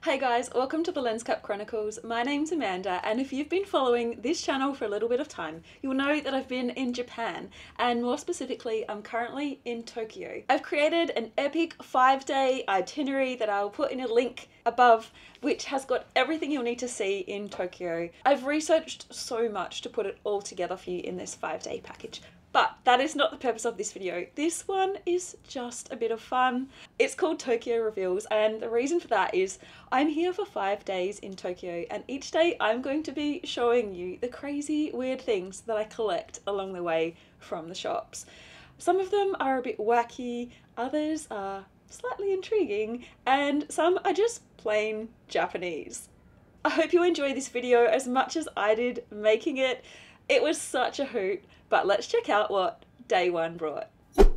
Hey guys, welcome to the Lenscup Chronicles. My name's Amanda, and if you've been following this channel for a little bit of time, you'll know that I've been in Japan, and more specifically, I'm currently in Tokyo. I've created an epic 5-day itinerary that I'll put in a link above, which has got everything you'll need to see in Tokyo. I've researched so much to put it all together for you in this 5-day package. But that is not the purpose of this video. This one is just a bit of fun. It's called Tokyo Reveals, and the reason for that is I'm here for 5 days in Tokyo, and each day I'm going to be showing you the crazy, weird things that I collect along the way from the shops. Some of them are a bit wacky, others are slightly intriguing, and some are just plain Japanese. I hope you enjoy this video as much as I did making it. It was such a hoot, but let's check out what day one brought.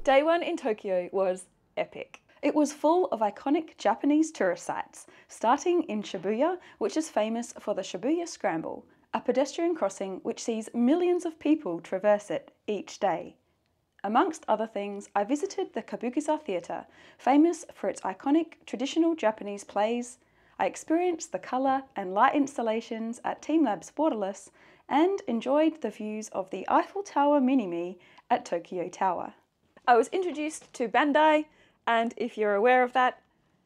Day one in Tokyo was epic. It was full of iconic Japanese tourist sites, starting in Shibuya, which is famous for the Shibuya Scramble, a pedestrian crossing which sees millions of people traverse it each day. Amongst other things, I visited the Kabukiza Theatre, famous for its iconic traditional Japanese plays. I experienced the colour and light installations at teamLab's Borderless, and enjoyed the views of the Eiffel Tower Mini-Me at Tokyo Tower. I was introduced to Bandai, and if you're aware of that,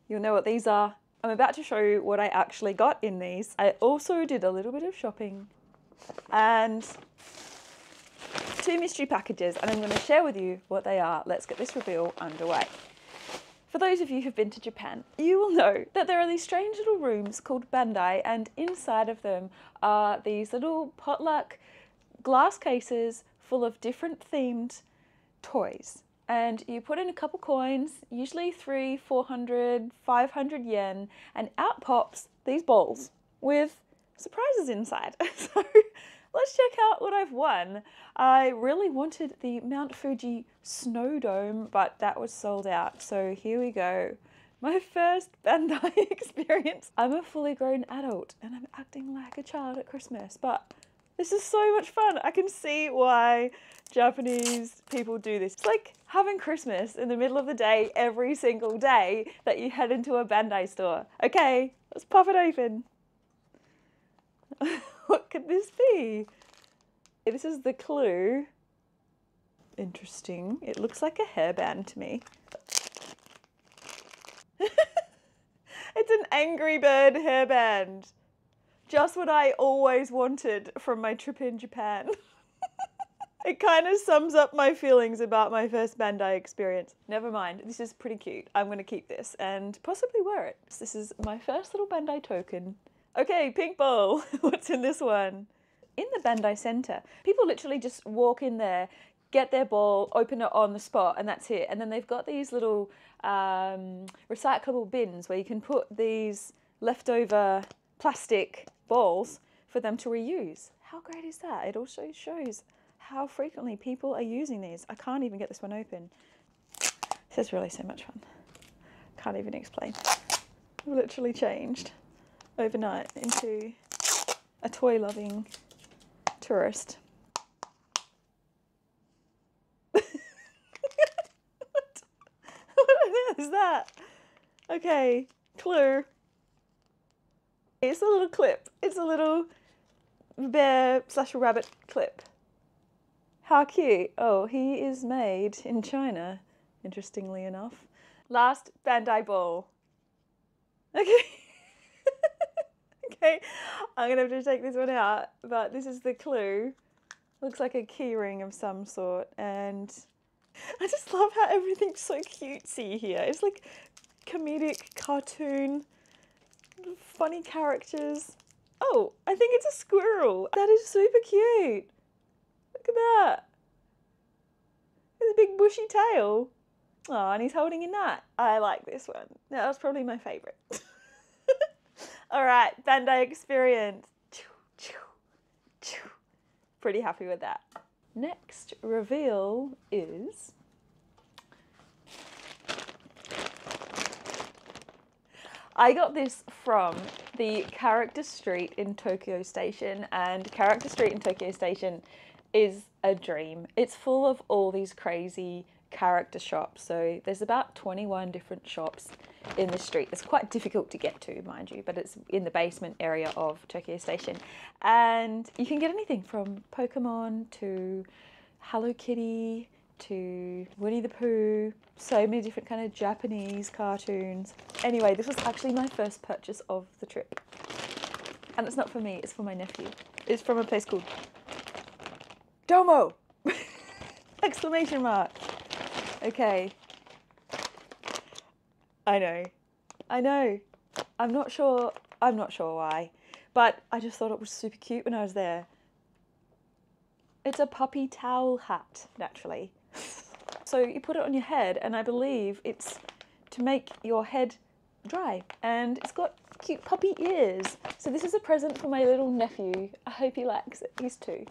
you'll know what these are. I'm about to show you what I actually got in these. I also did a little bit of shopping and 2 mystery packages, and I'm going to share with you what they are. Let's get this reveal underway. For those of you who've been to Japan, you will know that there are these strange little rooms called Bandai, and inside of them are these little potluck glass cases full of different themed toys. And you put in a couple coins, usually 300, 400, 500 yen, and out pops these balls with surprises inside. So let's check out what I've won. I really wanted the Mount Fuji Snow Dome, but that was sold out. So here we go. My first Bandai experience. I'm a fully grown adult and I'm acting like a child at Christmas, but this is so much fun. I can see why Japanese people do this. It's like having Christmas in the middle of the day every single day that you head into a Bandai store. Okay, let's pop it open. What could this be? This is the clue. Interesting. It looks like a hairband to me. It's an Angry Bird hairband. Just what I always wanted from my trip in Japan. It kind of sums up my feelings about my first Bandai experience. Never mind, this is pretty cute. I'm going to keep this and possibly wear it. This is my first little Bandai token. Okay, pink ball. What's in this one? In the Bandai Center, people literally just walk in there, get their ball, open it on the spot, and that's it. And then they've got these little recyclable bins where you can put these leftover plastic balls for them to reuse. How great is that? It also shows how frequently people are using these. I can't even get this one open. This is really so much fun. Can't even explain. I've literally changed overnight into a toy-loving tourist. What is that? Okay, clue. It's a little clip. It's a little bear/rabbit clip. How cute. Oh, he is made in China, interestingly enough. Last Bandai ball. Okay. Okay, I'm gonna have to take this one out, but this is the clue. Looks like a key ring of some sort, and I just love how everything's so cutesy here. It's like comedic cartoon, funny characters. Oh, I think it's a squirrel. That is super cute. Look at that. There's a big bushy tail. Oh, and he's holding a nut. I like this one. That was probably my favorite. All right, Bandai experience. Pretty happy with that. Next reveal is I got this from the Character Street in Tokyo Station, and Character Street in Tokyo Station is a dream. It's full of all these crazy character shop. So there's about 21 different shops in the street. It's quite difficult to get to, mind you, but it's in the basement area of Tokyo Station. And you can get anything from Pokemon to Hello Kitty to Winnie the Pooh, so many different kind of Japanese cartoons. Anyway, this was actually my first purchase of the trip. And it's not for me, it's for my nephew. It's from a place called Domo! Exclamation mark. Okay. I know. I'm not sure why, but I just thought it was super cute when I was there. It's a puppy towel hat, naturally. So you put it on your head, and I believe it's to make your head dry, and it's got cute puppy ears. So this is a present for my little nephew. I hope he likes it. He's 2.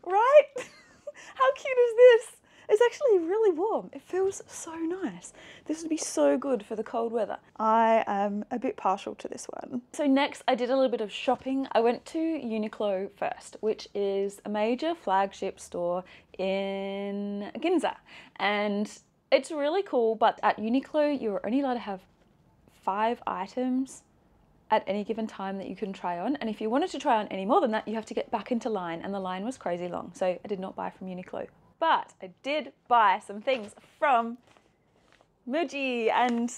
Right? How cute is this? It's actually really warm. It feels so nice. This would be so good for the cold weather. I am a bit partial to this one. So next I did a little bit of shopping. I went to Uniqlo first, which is a major flagship store in Ginza. And it's really cool, but at Uniqlo you're only allowed to have 5 items at any given time that you can try on. And if you wanted to try on any more than that, you have to get back into line, and the line was crazy long. So I did not buy from Uniqlo. But I did buy some things from Muji, and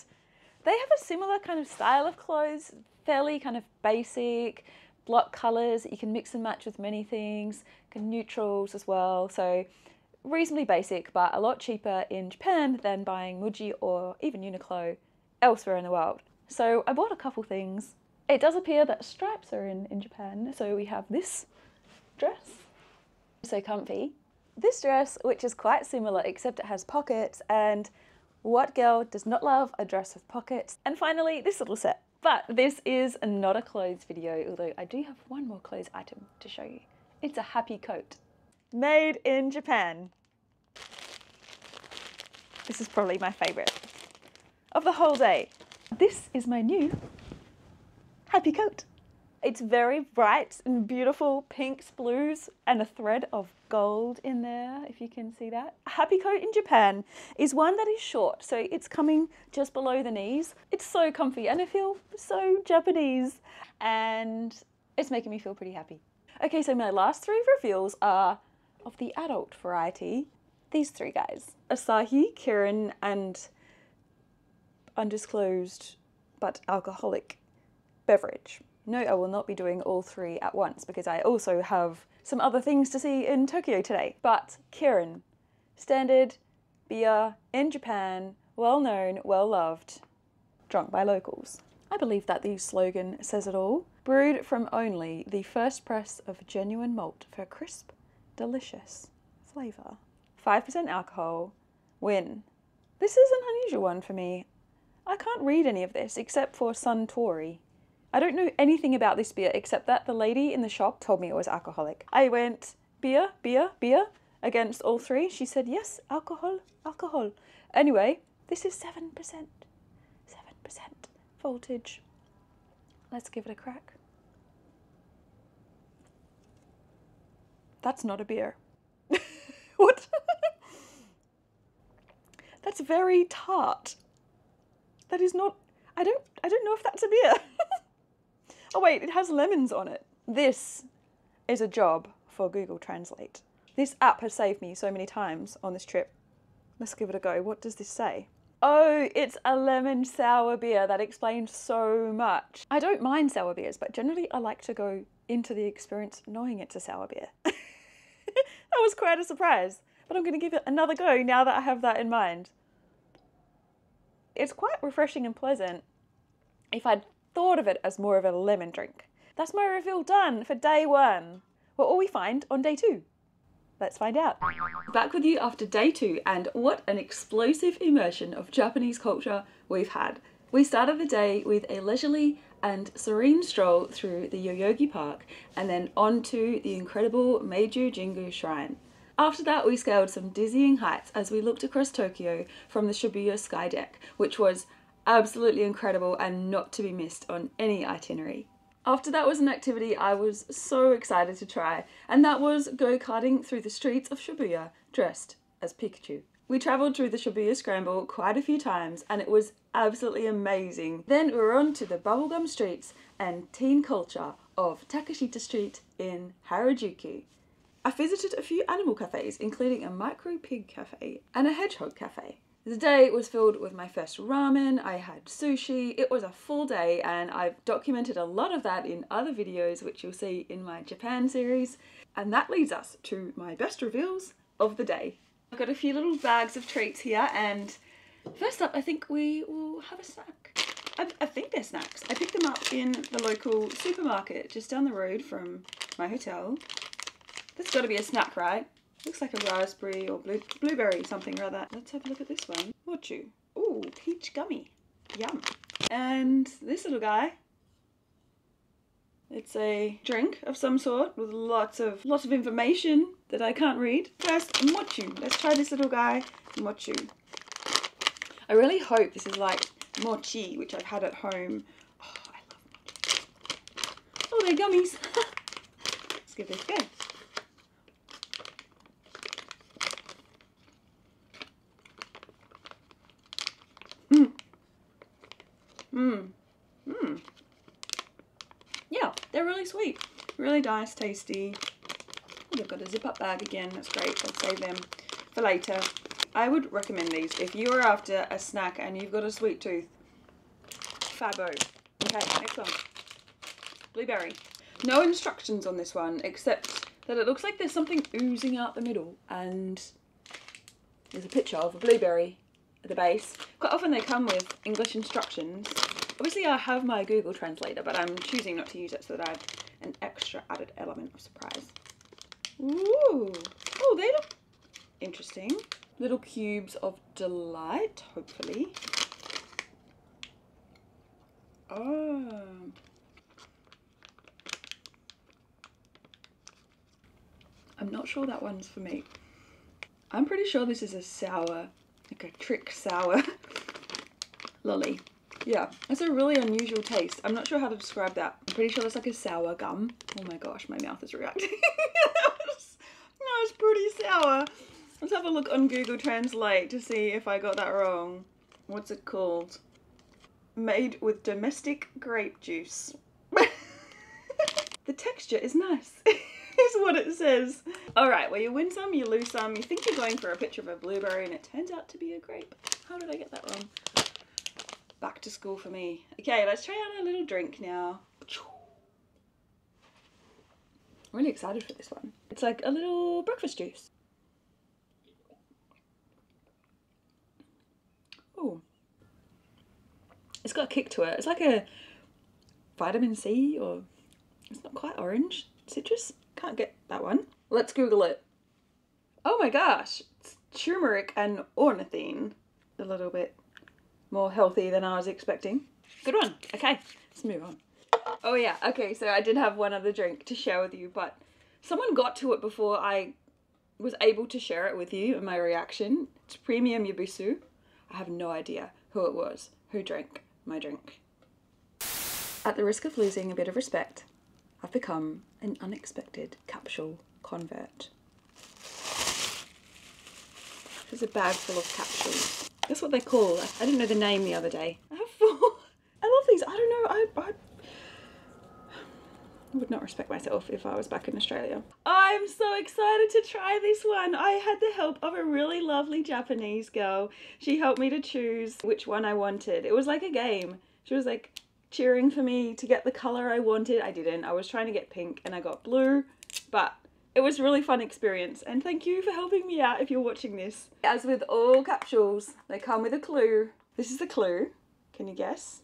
they have a similar kind of style of clothes, fairly kind of basic, block colours that you can mix and match with many things, kind of neutrals as well. So reasonably basic, but a lot cheaper in Japan than buying Muji or even Uniqlo elsewhere in the world. So I bought a couple things. It does appear that stripes are in Japan. So we have this dress, so comfy. This dress, which is quite similar, except it has pockets, and what girl does not love a dress with pockets? And finally, this little set. But this is not a clothes video, although I do have one more clothes item to show you. It's a happy coat. Made in Japan. This is probably my favourite of the whole day. This is my new happy coat. It's very bright and beautiful pinks, blues, and a thread of gold in there, if you can see that. A happy coat in Japan is one that is short, so it's coming just below the knees. It's so comfy and I feel so Japanese, and it's making me feel pretty happy. Okay, so my last 3 reveals are of the adult variety. These 3 guys. Asahi, Kirin, and undisclosed but alcoholic beverage. No, I will not be doing all 3 at once because I also have some other things to see in Tokyo today. But Kirin, standard beer in Japan, well known, well loved, drunk by locals. I believe that the slogan says it all. Brewed from only the first press of genuine malt for crisp, delicious flavour. 5% alcohol, win. This is an unusual one for me. I can't read any of this except for Suntory. I don't know anything about this beer except that the lady in the shop told me it was alcoholic. I went, beer, beer, beer, against all 3. She said, yes, alcohol, alcohol. Anyway, this is 7%. 7% voltage. Let's give it a crack. That's not a beer. What? That's very tart. That is not, I don't know if that's a beer. Oh wait, it has lemons on it. This is a job for Google Translate. This app has saved me so many times on this trip. Let's give it a go. What does this say? Oh, it's a lemon sour beer. That explains so much. I don't mind sour beers, but generally I like to go into the experience knowing it's a sour beer. That was quite a surprise, but I'm going to give it another go now that I have that in mind. It's quite refreshing and pleasant if I'd thought of it as more of a lemon drink. That's my reveal done for day 1. What will we find on day 2? Let's find out. Back with you after day 2, and what an explosive immersion of Japanese culture we've had. We started the day with a leisurely and serene stroll through the Yoyogi Park and then on to the incredible Meiju Jingu Shrine. After that, we scaled some dizzying heights as we looked across Tokyo from the Shibuya Sky Deck, which was absolutely incredible and not to be missed on any itinerary. After that was an activity I was so excited to try, and that was go-karting through the streets of Shibuya, dressed as Pikachu. We travelled through the Shibuya Scramble quite a few times and it was absolutely amazing. Then we were on to the bubblegum streets and teen culture of Takashita Street in Harajuku. I visited a few animal cafes, including a micro pig cafe and a hedgehog cafe. The day was filled with my first ramen, I had sushi, it was a full day and I've documented a lot of that in other videos which you'll see in my Japan series. And that leads us to my best reveals of the day. I've got a few little bags of treats here and first up I think we will have a snack. I think they're snacks. I picked them up in the local supermarket just down the road from my hotel. There's got to be a snack, right? Looks like a raspberry or blueberry, something rather. Let's have a look at this one. Mochu. Ooh, peach gummy. Yum. And this little guy. It's a drink of some sort with lots of information that I can't read. First, mochu. Let's try this little guy. Mochu. I really hope this is like mochi, which I've had at home. Oh, I love mochi. Oh, they're gummies. Let's give this a go. Yeah, they're really sweet. Really nice, tasty. Oh, they've got a zip up bag again. That's great. I'll save them for later. I would recommend these if you are after a snack and you've got a sweet tooth. Fabo. Okay, next one. Blueberry. No instructions on this one except that it looks like there's something oozing out the middle and there's a picture of a blueberry at the base. Quite often they come with English instructions. Obviously I have my Google Translator, but I'm choosing not to use it so that I have an extra added element of surprise. Ooh. Oh, they look interesting. Little cubes of delight, hopefully. Oh. I'm not sure that one's for me. I'm pretty sure this is a sour, like a trick sour lolly. Yeah, it's a really unusual taste. I'm not sure how to describe that. I'm pretty sure it's like a sour gum. Oh my gosh, my mouth is reacting. that was pretty sour. Let's have a look on Google Translate to see if I got that wrong. What's it called? Made with domestic grape juice. The texture is nice. Is what it says. Alright, well you win some, you lose some. You think you're going for a picture of a blueberry and it turns out to be a grape. How did I get that wrong? Back to school for me. Okay, let's try out a little drink now. I'm really excited for this one. It's like a little breakfast juice. Ooh. It's got a kick to it. It's like a vitamin C or it's not quite orange. Citrus? Can't get that one. Let's Google it. Oh my gosh. It's turmeric and ornithine. A little bit more healthy than I was expecting. Good one. Okay, let's move on. Oh yeah, okay, so I did have one other drink to share with you, but someone got to it before I was able to share it with you and my reaction. It's Premium Yabusu. I have no idea who it was, who drank my drink. At the risk of losing a bit of respect, I've become an unexpected capsule convert. This is a bag full of capsules. That's what they're called. I didn't know the name the other day. I have 4. I love these. I don't know. I would not respect myself if I was back in Australia. I'm so excited to try this one. I had the help of a really lovely Japanese girl. She helped me to choose which one I wanted. It was like a game. She was like cheering for me to get the color I wanted. I didn't. I was trying to get pink and I got blue, but it was a really fun experience and thank you for helping me out if you're watching this. As with all capsules, they come with a clue. This is the clue. Can you guess?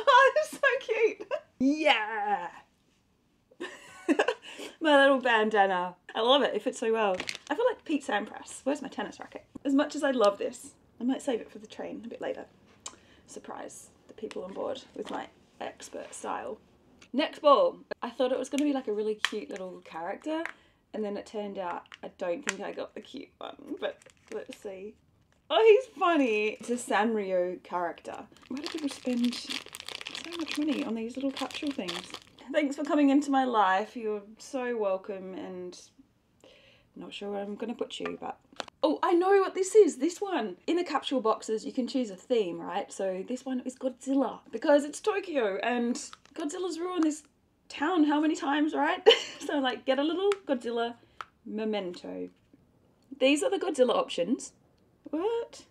Oh, that's so cute. Yeah. My little bandana. I love it. It fits so well. I feel like Pete Sampras. Where's my tennis racket? As much as I love this, I might save it for the train a bit later. Surprise the people on board with my expert style. Next ball. I thought it was going to be like a really cute little character and then it turned out I don't think I got the cute one, but let's see. Oh, he's funny. It's a Sanrio character. Why do people spend so much money on these little capsule things? Thanks for coming into my life. You're so welcome and Not sure where I'm gonna put you, but... Oh, I know what this is. This one. In the capsule boxes, you can choose a theme, right? So this one is Godzilla because it's Tokyo and Godzilla's ruined this town how many times, right? So like, get a little Godzilla memento. These are the Godzilla options. What?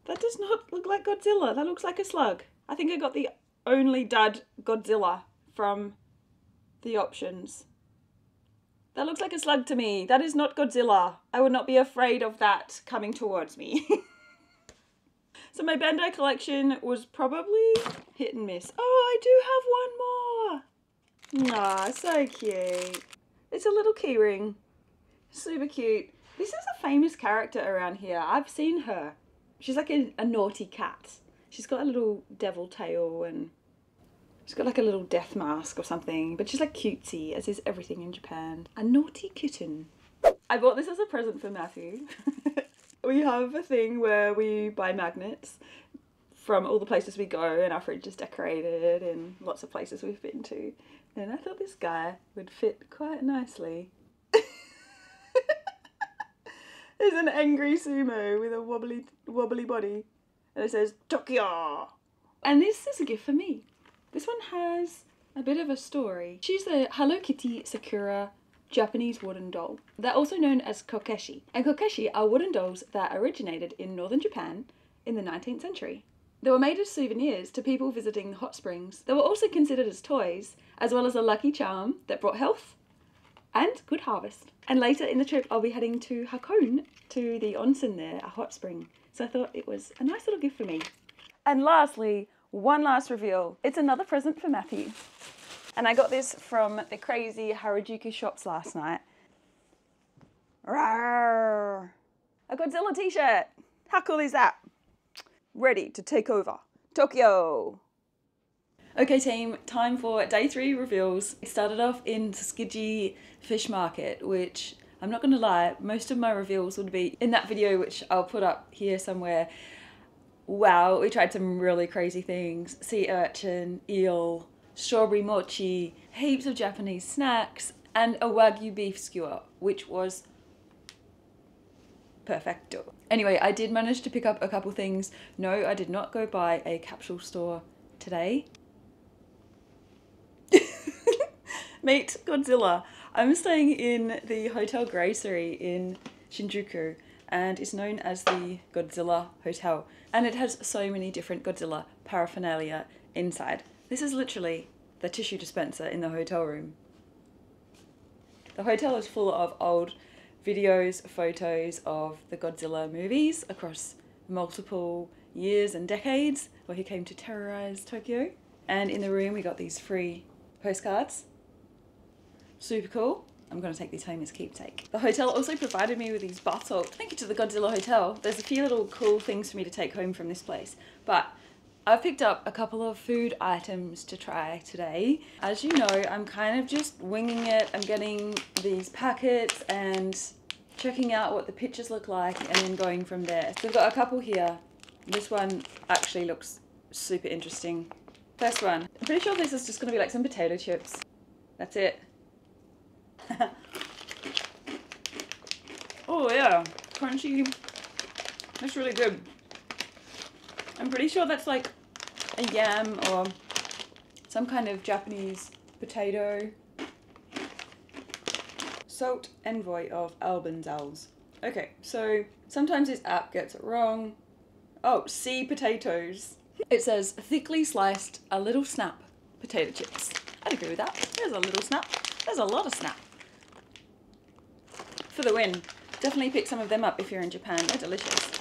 That does not look like Godzilla. That looks like a slug. I think I got the only dud Godzilla from the options. That looks like a slug to me. That is not Godzilla. I would not be afraid of that coming towards me. So my Bandai collection was probably hit and miss. Oh, I do have one more. Aw, so cute. It's a little keyring. Super cute. This is a famous character around here. I've seen her. She's like a naughty cat. She's got a little devil tail and she's got like a little death mask or something, but she's like cutesy, as is everything in Japan. A naughty kitten. I bought this as a present for Matthew. We have a thing where we buy magnets from all the places we go, and our fridge is decorated in lots of places we've been to. And I thought this guy would fit quite nicely. There's an angry sumo with a wobbly body. And it says, Tokyo! And this is a gift for me. This one has a bit of a story. She's a Hello Kitty Sakura Japanese wooden doll. They're also known as kokeshi. And kokeshi are wooden dolls that originated in northern Japan in the 19th century. They were made as souvenirs to people visiting the hot springs. They were also considered as toys, as well as a lucky charm that brought health and good harvest. And later in the trip, I'll be heading to Hakone, to the onsen there, a hot spring. So I thought it was a nice little gift for me. And lastly, one last reveal. It's another present for Matthew. And I got this from the crazy Harajuku shops last night. Rawr! A Godzilla t-shirt. How cool is that? Ready to take over Tokyo. Okay team, time for day 3 reveals. I started off in Tsukiji Fish Market, which I'm not gonna lie, most of my reveals would be in that video, which I'll put up here somewhere. Wow, we tried some really crazy things. Sea urchin, eel, strawberry mochi, heaps of Japanese snacks, and a Wagyu beef skewer, which was perfecto. Anyway, I did manage to pick up a couple things. No, I did not go by a capsule store today. Meet Godzilla. I'm staying in the Hotel Gracery in Shinjuku, and it's known as the Godzilla Hotel. And it has so many different Godzilla paraphernalia inside. This is literally the tissue dispenser in the hotel room. The hotel is full of old videos, photos of the Godzilla movies across multiple years and decades, where he came to terrorize Tokyo. And in the room we got these free postcards. Super cool. I'm going to take these home as keepsake. The hotel also provided me with these bath salts. Thank you to the Godzilla Hotel. There's a few little cool things for me to take home from this place. But I've picked up a couple of food items to try today. As you know, I'm kind of just winging it. I'm getting these packets and checking out what the pictures look like and then going from there. So we've got a couple here. This one actually looks super interesting. First one. I'm pretty sure this is just going to be like some potato chips. That's it. Oh yeah, crunchy. That's really good. I'm pretty sure that's like a yam or some kind of Japanese potato. Salt envoy of Albenzals. Okay, so sometimes this app gets it wrong. Oh, sea potatoes. It says thickly sliced, a little snap potato chips. I'd agree with that. There's a little snap. There's a lot of snap. For the win. Definitely pick some of them up if you're in Japan. They're delicious.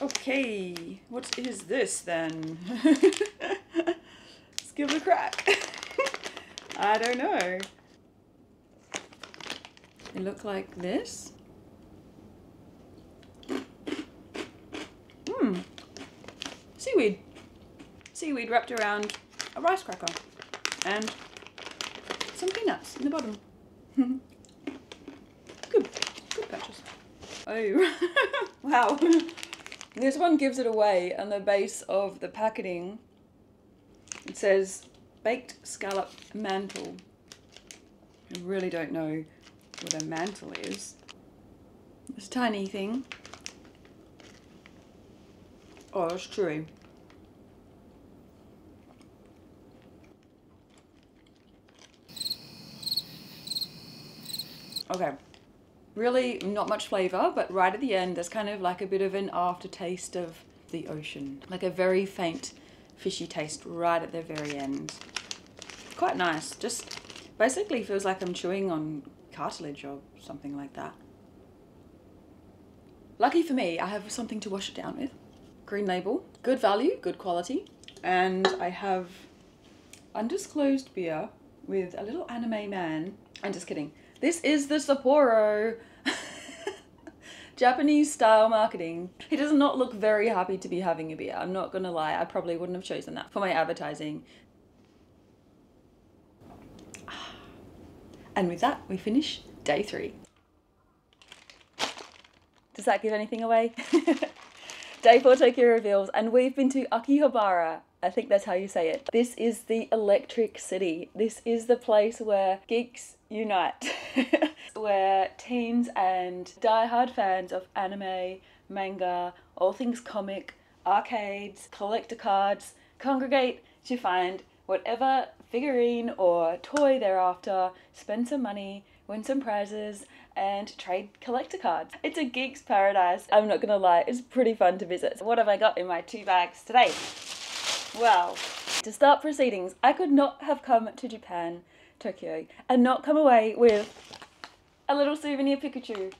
Okay, what is this then? Let's give it a crack. I don't know. They look like this. Seaweed. Seaweed wrapped around a rice cracker. And some peanuts in the bottom. Good purchase. Oh, wow. This one gives it away on the base of the packaging. It says baked scallop mantle. I really don't know what a mantle is. It's a tiny thing. Oh, it's chewy. Okay, really not much flavour, but right at the end there's kind of like a bit of an aftertaste of the ocean. Like a very faint fishy taste right at the very end. Quite nice. Just basically feels like I'm chewing on cartilage or something like that. Lucky for me, I have something to wash it down with. Green label, good value, good quality. And I have undisclosed beer with a little anime man. I'm just kidding. This is the Sapporo. Japanese style marketing. He does not look very happy to be having a beer. I'm not gonna lie, I probably wouldn't have chosen that for my advertising. And with that, we finish day 3. Does that give anything away? Day 4 Tokyo reveals, and we've been to Akihabara. I think that's how you say it. This is the Electric City. This is the place where geeks unite. Where teens and die-hard fans of anime, manga, all things comic, arcades, collector cards congregate to find whatever figurine or toy they're after, spend some money, win some prizes, and trade collector cards. It's a geek's paradise. I'm not gonna lie, it's pretty fun to visit. So what have I got in my 2 bags today? Well, to start proceedings, I could not have come to Japan, Tokyo, and not come away with a little souvenir Pikachu.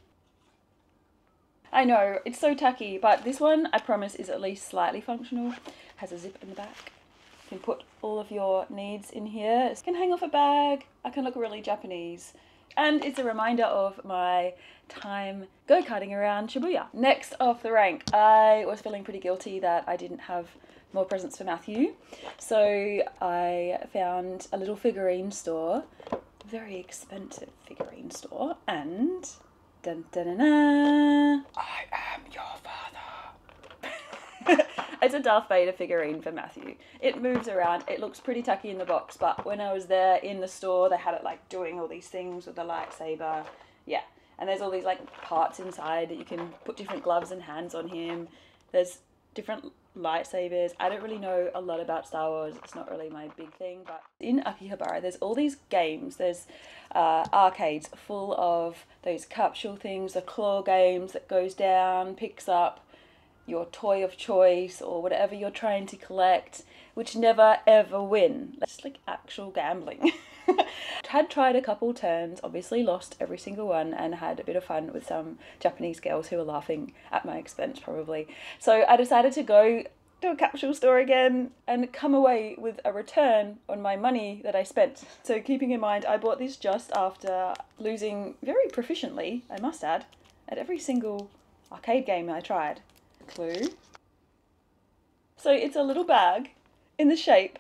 I know, it's so tacky, but this one, I promise, is at least slightly functional. Has a zip in the back. You can put all of your needs in here. You can hang off a bag. I can look really Japanese. And it's a reminder of my time go-karting around Shibuya. Next off the rank, I was feeling pretty guilty that I didn't have more presents for Matthew. So I found a little figurine store, very expensive figurine store, and dun, dun, dun, dun, I am your father. It's a Darth Vader figurine for Matthew. It moves around, it looks pretty tacky in the box, but when I was there in the store, they had it like doing all these things with the lightsaber. Yeah, and there's all these like parts inside that you can put different gloves and hands on him. There's different lightsabers. I don't really know a lot about Star Wars. It's not really my big thing, but in Akihabara there's all these games. There's arcades full of those capsule things, the claw games that goes down, picks up your toy of choice or whatever you're trying to collect, which never ever win. It's like actual gambling. Had tried a couple turns, obviously lost every single one, and had a bit of fun with some Japanese girls who were laughing at my expense probably. So I decided to go to a capsule store again and come away with a return on my money that I spent. So keeping in mind, I bought this just after losing very proficiently, I must add, at every single arcade game I tried. Clue. So it's a little bag in the shape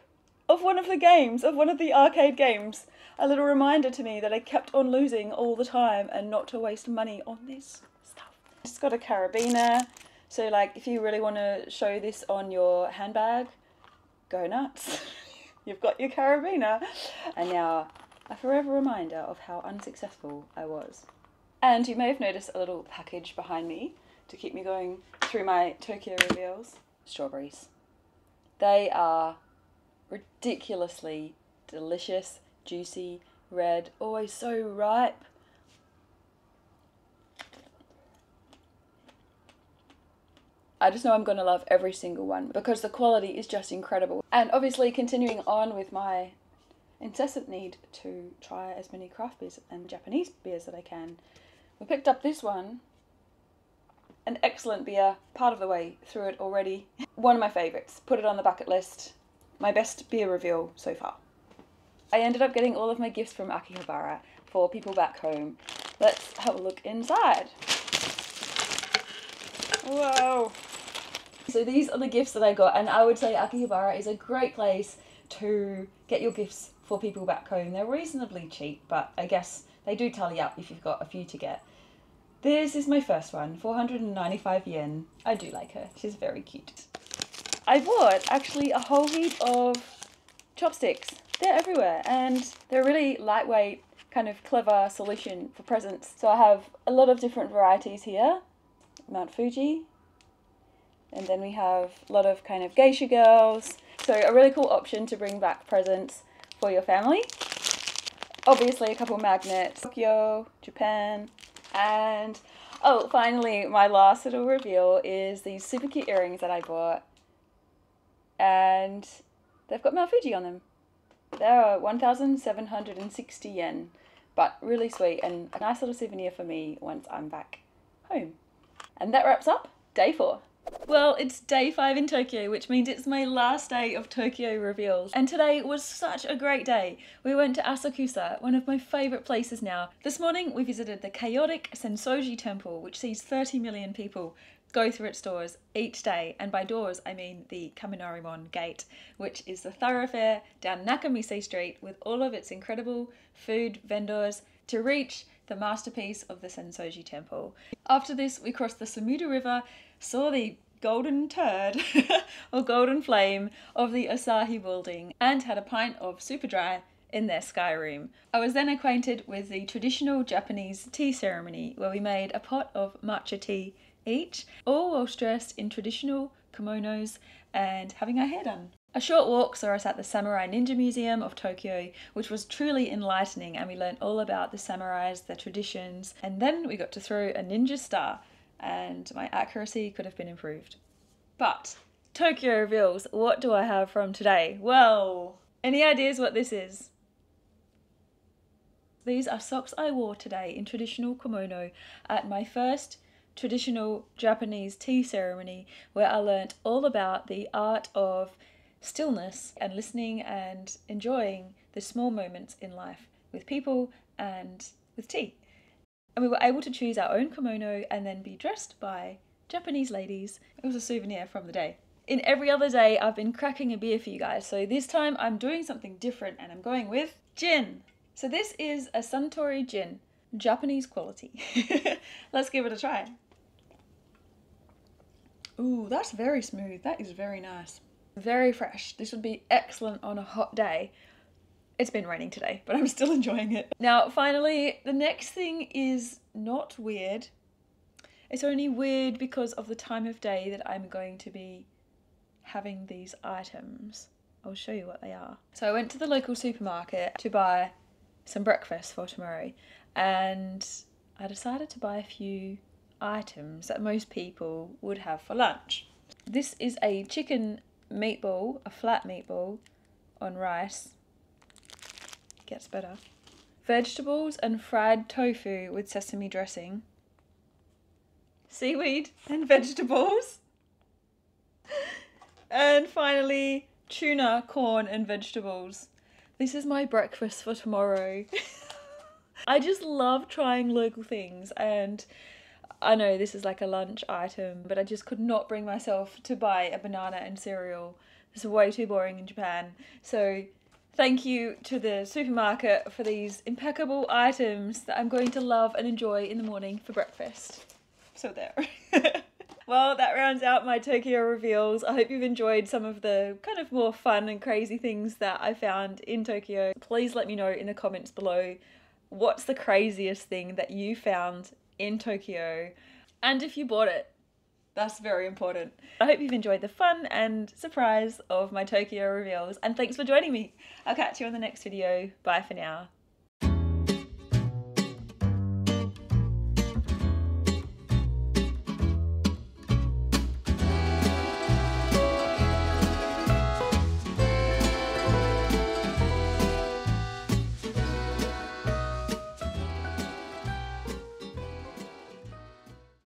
of one of the games, of one of the arcade games. A little reminder to me that I kept on losing all the time and not to waste money on this stuff. It's got a carabiner, so like if you really want to show this on your handbag, go nuts. You've got your carabiner. And now a forever reminder of how unsuccessful I was. And you may have noticed a little package behind me to keep me going through my Tokyo reveals. Strawberries. They are ridiculously delicious, juicy, red, always so ripe. I just know I'm going to love every single one because the quality is just incredible. And obviously continuing on with my incessant need to try as many craft beers and Japanese beers that I can, we picked up this one. An excellent beer, part of the way through it already. One of my favourites, put it on the bucket list. My best beer reveal so far. I ended up getting all of my gifts from Akihabara for people back home. Let's have a look inside. Whoa! So these are the gifts that I got, and I would say Akihabara is a great place to get your gifts for people back home. They're reasonably cheap, but I guess they do tally up if you've got a few to get. This is my first one, 495 yen. I do like her, she's very cute. I bought actually a whole heap of chopsticks. They're everywhere and they're really lightweight, kind of clever solution for presents. So I have a lot of different varieties here. Mount Fuji. And then we have a lot of kind of geisha girls. So a really cool option to bring back presents for your family. Obviously a couple magnets. Tokyo, Japan, and oh, finally my last little reveal is these super cute earrings that I bought. And they've got Mount Fuji on them. They're 1,760 yen, but really sweet and a nice little souvenir for me once I'm back home. And that wraps up day 4. Well, it's day 5 in Tokyo, which means it's my last day of Tokyo reveals. And today was such a great day. We went to Asakusa, one of my favourite places now. This morning we visited the chaotic Sensoji Temple, which sees 30 million people go through its doors each day. And by doors, I mean the Kaminorimon Gate, which is the thoroughfare down Nakamise Street with all of its incredible food vendors to reach the masterpiece of the Sensoji Temple. After this, we crossed the Sumuda River, saw the golden turd or golden flame of the Asahi building, and had a pint of super dry in their sky room. I was then acquainted with the traditional Japanese tea ceremony, where we made a pot of matcha tea each, all whilst dressed in traditional kimonos and having our hair done. A short walk saw us at the Samurai Ninja Museum of Tokyo, which was truly enlightening, and we learned all about the samurais, their traditions, and then we got to throw a ninja star, and my accuracy could have been improved. But Tokyo reveals, what do I have from today? Well, any ideas what this is? These are socks I wore today in traditional kimono at my first traditional Japanese tea ceremony, where I learnt all about the art of stillness and listening and enjoying the small moments in life with people and with tea. And we were able to choose our own kimono and then be dressed by Japanese ladies. It was a souvenir from the day. In every other day, I've been cracking a beer for you guys. So this time I'm doing something different and I'm going with gin. So this is a Suntory gin, Japanese quality. Let's give it a try. Ooh, that's very smooth. That is very nice. Very fresh. This would be excellent on a hot day. It's been raining today, but I'm still enjoying it. Now, finally, the next thing is not weird. It's only weird because of the time of day that I'm going to be having these items. I'll show you what they are. So I went to the local supermarket to buy some breakfast for tomorrow, and I decided to buy a few items that most people would have for lunch. This is a chicken meatball, a flat meatball on rice. Gets better. Vegetables and fried tofu with sesame dressing. Seaweed and vegetables. And finally, tuna, corn and vegetables. This is my breakfast for tomorrow. I just love trying local things, and I know this is like a lunch item, but I just could not bring myself to buy a banana and cereal. It's way too boring in Japan. So thank you to the supermarket for these impeccable items that I'm going to love and enjoy in the morning for breakfast. So there. Well, that rounds out my Tokyo reveals. I hope you've enjoyed some of the kind of more fun and crazy things that I found in Tokyo. Please let me know in the comments below, what's the craziest thing that you found in Tokyo, and if you bought it. That's very important. I hope you've enjoyed the fun and surprise of my Tokyo reveals, and thanks for joining me. I'll catch you on the next video. Bye for now.